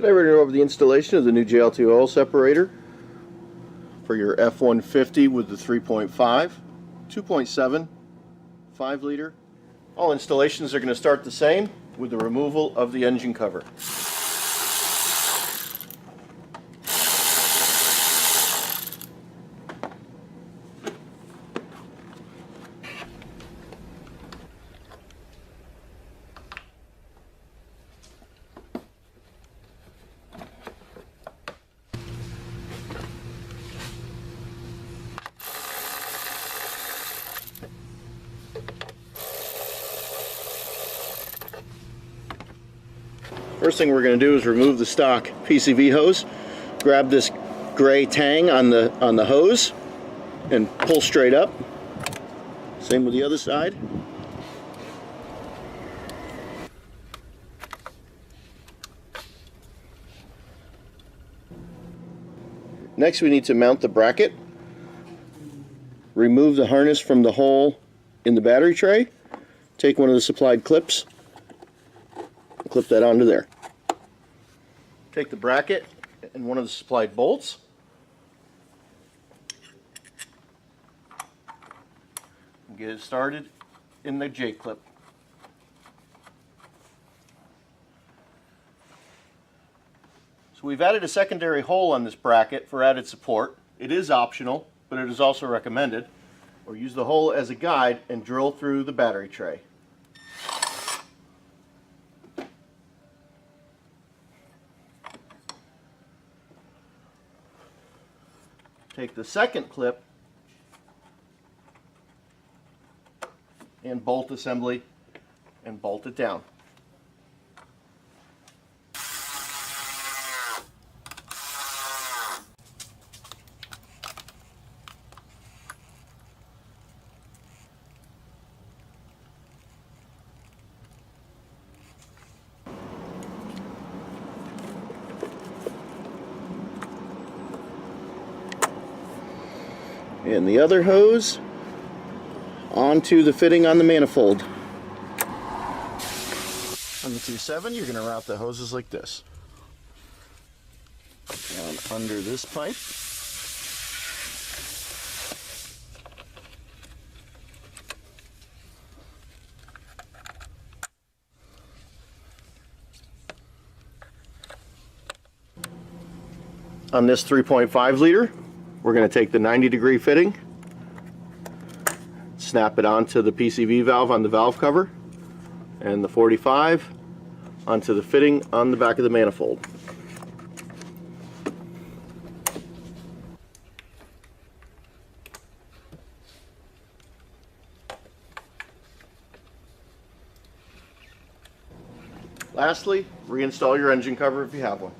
Today we're going to go over the installation of the new JLT oil separator for your F-150 with the 3.5, 2.7, 5 liter. All installations are going to start the same with the removal of the engine cover. First thing we're going to do is remove the stock PCV hose. Grab this gray tang on the hose and pull straight up. Same with the other side. Next we need to mount the bracket. Remove the harness from the hole in the battery tray. Take one of the supplied clips and clip that onto there. Take the bracket and one of the supplied bolts. And get it started in the J-clip. So we've added a secondary hole on this bracket for added support. It is optional, but it is also recommended. Or use the hole as a guide and drill through the battery tray. Take the second clip and bolt assembly and bolt it down. And the other hose onto the fitting on the manifold. On the 2.7, you're going to route the hoses like this. Down under this pipe. On this 3.5 liter, we're going to take the 90-degree fitting, snap it onto the PCV valve on the valve cover, and the 45 onto the fitting on the back of the manifold. Lastly, reinstall your engine cover if you have one.